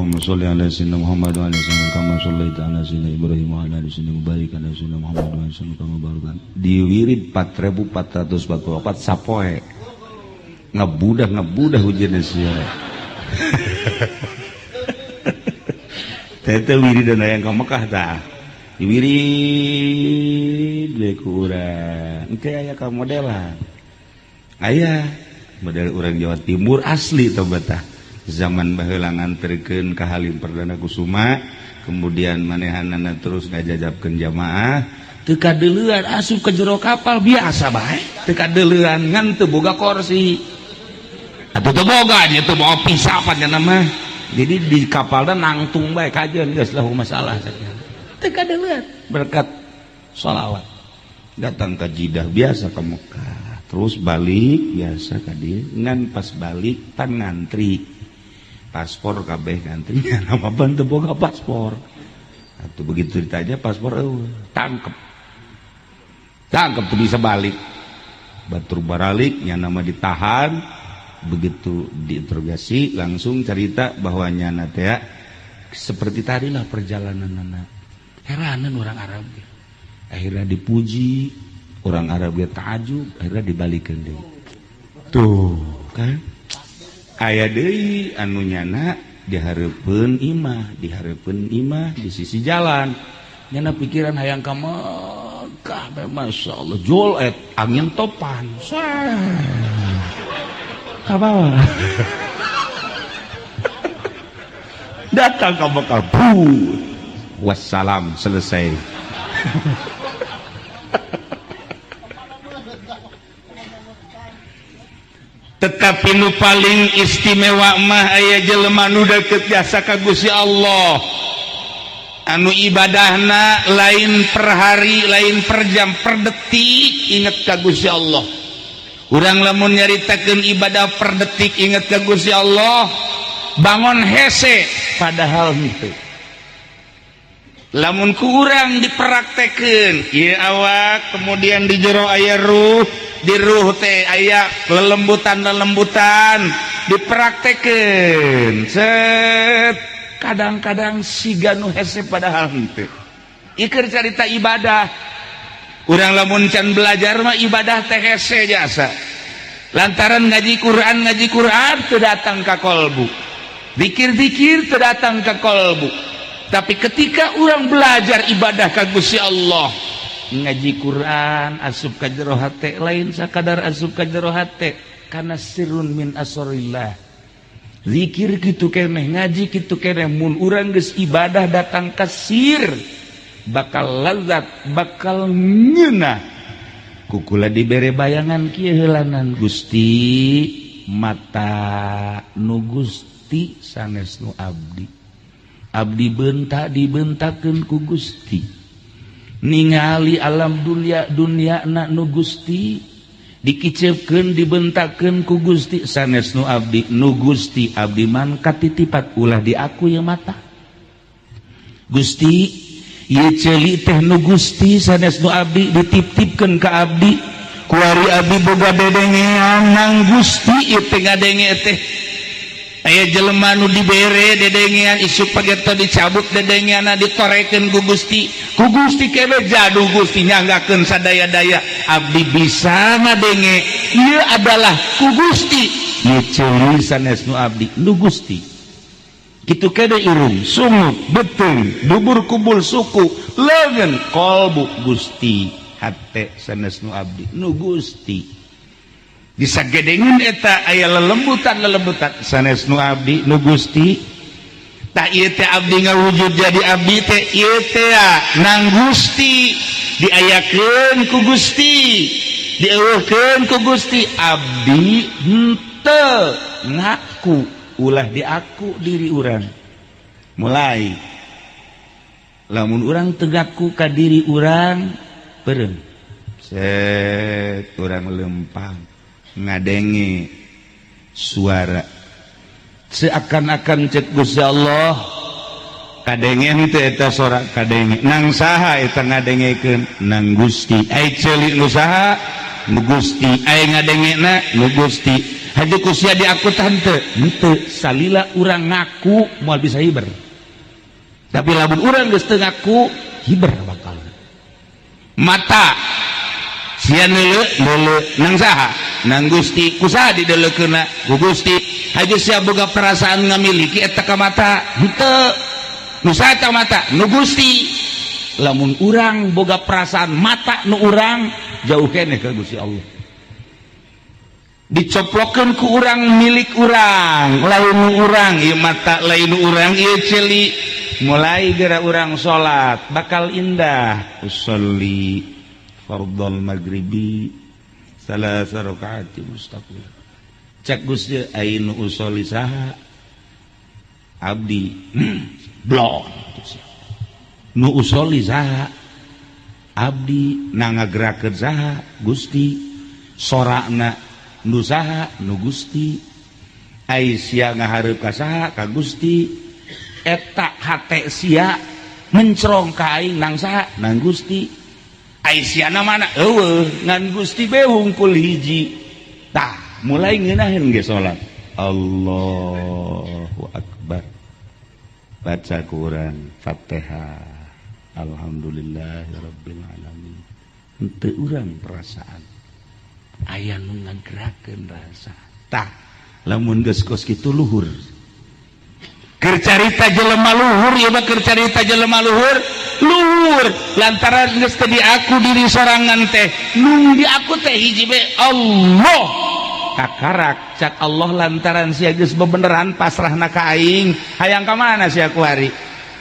Allahumma sholli ala sayyidina Muhammad wa ala sayyidina kama shallaita ala sayyidina Ibrahim wa ala sayyidina barik ala sayyidina Muhammad wa ala sayyidina kama barakan. Di wirid 4444 sapoe. Ngebudah hujanna sia. Tete wiridan hayang ka Mekah tah. Di wirid we ku urang. Engke aya ka modelan. Aya model urang Jawa Timur asli teh betah. Zaman baheula nganterkeun ka Halim Perdana Kusuma, kemudian manehanana terus ngajajabkeun jamaah, teu kadeuleuan asup ke jero kapal biasa bae, teu kadeuleuan ngan teu boga kursi. Atuh teu boga nya teu bawa pisapan nya mah. Jadi di kapalna nangtung bae kajeun geus lahu masalah saja. Teu kadeuleuan berkat sholawat. Datang ke Jeddah biasa ke Mekah, terus balik biasa ka dieu, ngan pas balik pan ngantri. Paspor kabeh ngantri nama ban teu boga paspor. Atuh begitu ditanya paspor tangkep tuh bisa balik. Batur baralik nya nama ditahan, begitu diinterogasi langsung cerita bahwa nyana teh seperti tadilah perjalananna. Heranan orang Arab. Akhirnya dipuji, orang Arab ge ta'ajub, akhirnya dibalikeun deui. Tuh kan aya deui anu nyana dihareupeun imah di sisi jalan. Nyana pikiran hayang ka Mekah, masyaallah jolet angin topan. Apa? Datang ke Mekah, wassalam, selesai. Tetapi nu paling istimewa mah aya jelema nu deukeut jasa ka Gusti Allah, anu ibadahna lain per hari, lain per jam, per detik inget ka Gusti Allah. Urang lamun nyaritakeun ibadah per detik inget ka Gusti Allah, bangun hese padahal henteu. Lamun ku urang dipraktekeun ieu awak, kemudian di jero aya ruh, di ruh teh aya lelembutan dipraktekeun. Set kadang-kadang siga nu hese padahal henteu. Iker carita ibadah. Urang lamun can belajar mah ibadah teh hese jasa. Lantaran ngaji Quran teu datang ka kolbu. Zikir-zikir teu datang ka kolbu. Tapi ketika orang belajar ibadah ka Gusti Allah, ngaji Quran asup ka jero hate lain sakadar asup ka jero hate kana sirrun min asrillah. Zikir kitu keneh, ngaji kitu keneh, mun urang geus ibadah datang ka sir bakal lazat, bakal ngeunah. Kukula dibere bayangan kieu heulanan Gusti, mata nu Gusti sanes nu abdi. Abdi bentak dibentakeun ku Gusti, ningali alam dunia na nu Gusti, dikicepkeun dibentakeun ku Gusti sanes nu abdi. Nu Gusti abdi man katitipat ulah di aku ya mata Gusti, ieu ceuli teh nu Gusti sanes nu abdi ditip-tipkeun ka abdi. Kuari abdi boga dedengean nang Gusti ieu teh ngadenge teh. Aya jelema nu dibere dedengean isuk pageta dicabut dedengeanna ditorekeun ku Gusti. Ku Gusti kebe jadu Gusti nyanggakeun sadaya-daya abdi bisa ngadenge ieu adalah ku Gusti. Ieu ceuli sanes nu abdi nu Gusti. Kitu kede irung, sunguk, betung, dubur kubul suku, leungeun, kolbu Gusti, hate sanes nu abdi nu Gusti. Bisa gedengun eta aya lelembutan sanes nu abdi nu Gusti. Tak ieu teh abdi ngawujud jadi abdi teh ieu teh nang Gusti, diayakeun ku Gusti, dieuweuhkeun ku Gusti. Abdi henteu ngaku ulah diaku diri urang. Mulai lamun urang teu ngaku ka diri urang beureum set urang lempang ngadenge suara seakan-akan cek Gusti Allah kadengen teh eta sorak kadenge nang saha eta ngadengekeun nang Gusti. Ai ceuli nu saha nu Gusti aya ngadengena nu Gusti haji kusia di aku tante henteu salila urang ngaku moal bisa hiber tapi lamun urang geus teu ngaku hiber bakal mata sia neuleu nang saha nang Gusti kusaha dideleukeunna ku Gusti haji sia boga perasaan ngamiliki eta ka mata henteu nu saha mata nu Gusti lamun urang boga perasaan mata nu urang jauh keneh ka Gusti Allah dicoplokeun ku urang milik urang lain nu urang ieu mata lain nu urang ieu celi mulai geura urang salat bakal indah usolli fardhal maghribi salasa rakaat mustaqil cek Gusti ainu usolli saha abdi blok nu usolli saha abdi nangageurakeun saha Gusti sorakna nu saha nu Gusti ai sia ngahareup ka saha ka Gusti eta hate sia mencrong ka aing nang saha nang Gusti ai sia na mana eueuh ngan Gusti be hungkul hiji tah mulai ngeunaheun ge salat Allahu akbar baca Quran Fatihah alhamdulillahirabbil alamin henteu urang perasaan aya nu ngagerakeun rasa tah lamun geus kos kitu luhur keur carita jelema luhur ieu mah keur carita jelema luhur lantaran geus teu di aku diri sorangan teh nu di aku teh hiji be Allah kakarak cak Allah lantaran sia geus bebeneran pasrahna ka aing hayang ka mana sia kuari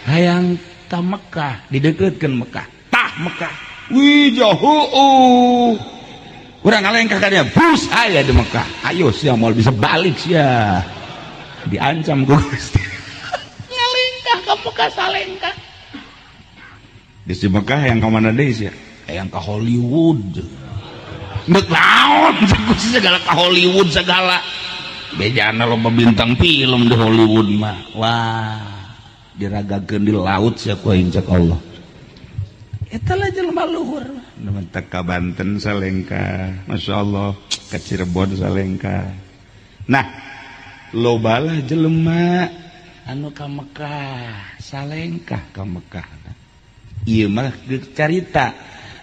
hayang ka Mekah didekeutkeun Mekah tah Mekah wih jauh urang ngalengkah ka dieu bus aya di Mekah ayo sia moal bisa balik sia diancam ku Gusti ngalengkah ka Mekah salengkah di Mekah hayang ka mana deui sia hayang ka Hollywood neuk naon Gusti segala ka Hollywood segala bejana loba bintang film di Hollywood mah wah diragakeun di laut sia ku aing cek Allah eta lah jelema luhur nemen teh ka Banten salengkah masyaallah ka Cirebon salengkah nah lobalah jelema anu ka Mekah salengkah ka Mekah ieu mah carita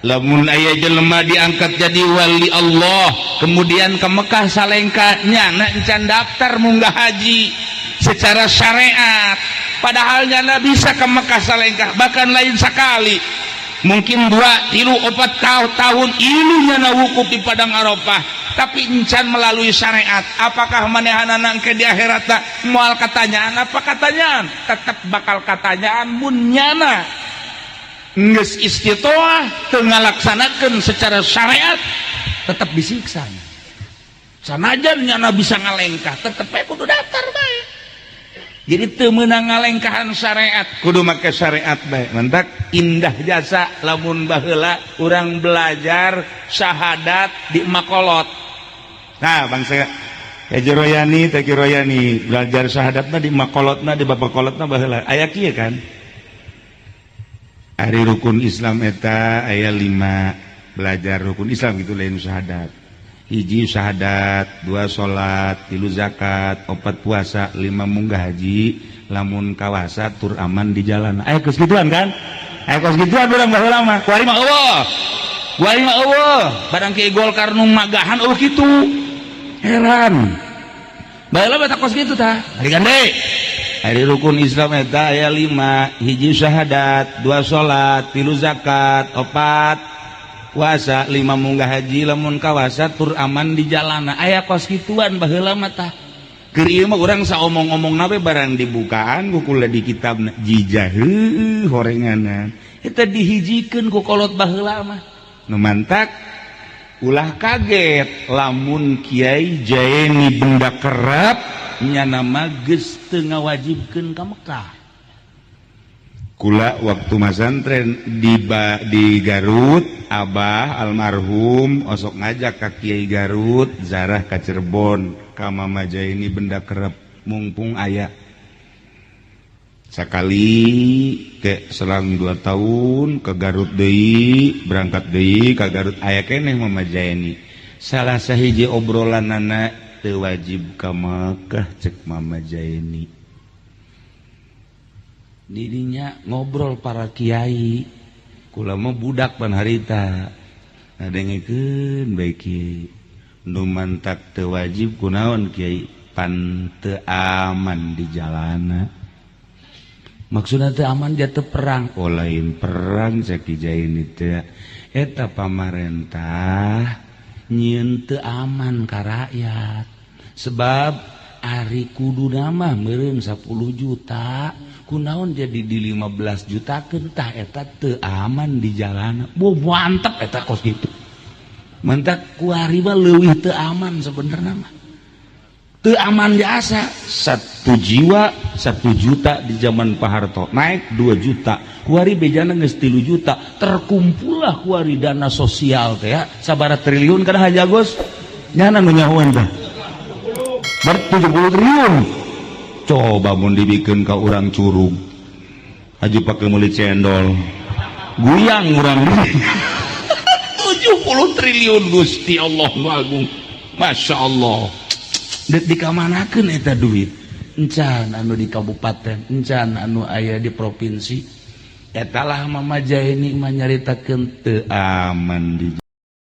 lamun aya jelema diangkat jadi wali Allah kemudian ke Mekah salengkahnya na encan daftar munggah haji secara syariat padahal nyana bisa ke Mekah salengkah bahkan lain sekali mungkin 2, 3, 4 tahun ilu nyana wukuf di padang Arafah tapi encan melalui syariat apakah manehana nangke di akhirat moal katanyaan apa katanyaan tetap bakal katanyaan mun nyana geus istitoah teu ngalaksanakeun secara syariat tetap disiksa sanajan nyana bisa ngalengkah tetep we kudu daftar bae jadi teu meunang ngalengkahan syariat kudu make syariat bae mentak indah jasa lamun baheula urang belajar syahadat di Makolot nah bangsa Haji Royani Teki Royani belajar syahadatna di Makolotna di Bapakolotna baheula aya kieu kan hari rukun Islam eta aya 5 belajar rukun Islam gitu lain syahadat 1 syahadat 2 salat 3 zakat 4 puasa 5 munggah haji lamun kawasa tur aman di jalan aya geus gituan kan aya geus gituan urang baheula mah kuari mah eueuh barang Ki Golkar nu magahan eueuh kitu heran baheula mah tak kos kitu tah ari gande hari rukun Islam eta aya 5 1 syahadat 2 salat 3 zakat 4 puasa 5 munggah haji lamun kawasa tur aman di jalana aya kos kituan baheula mah tah keur ieu mah urang saomong-omongna we barang dibukaan ku kula di kitabna jijah horenganan eta dihijikeun ku kolot baheula mah nu mantak ulah kaget lamun Kiai Jaeni Benda Kerap nyana mah geus teu ngawajibkeun ka Mekah kula waktu masantren di Garut Abah almarhum osok ngajak ka Kiai Garut zarah ka Cirebon ka Mama Jaeni Benda Kerep mumpung aya sakali ke selang 2 tahun ke Garut deui berangkat deui ka Garut aya keneh Mama Jaeni salah sahiji obrolan anak teu wajib ka Makkah cek Mama Jaini. Dirinya ngobrol para kiai, kula mah budak pan harita. Ngadengkeun bae kiai. Nu mantak teu wajib kunaon kiai? Pan teu aman di jalana. Maksudna teu aman dia teu perang. Oh lain perang cek Jaini teh. Eta pamarentah nyieun teu aman ka rakyat. Sebab ari kudu nama meureun 10 juta. Kunaon jadi di 15 juta tah eta teu aman di jalanan. Mantep eta kos gitu. Mantap ku ari mah leuwih teu aman sebenarnya mah. Teu aman biasa. 1 jiwa 1 juta di zaman Pak Harto naik 2 juta. Kuari bejana geus 3 juta. Terkumpullah kuari dana sosial teh ya. Sabaraha triliun kana hajagos? Nyana nu nyahoan teh. Ber 70 triliun. Coba mun dibikeun ka urang curug. Haji pake meuli cendol. Guyang urang 70 triliun Gusti Allah nu agung. Masya Allah. Di kamanakeun eta duit? Encan anu di kabupaten, encan anu aya di provinsi. Eta lah Mama Jaini mah nyaritakeun teu aman di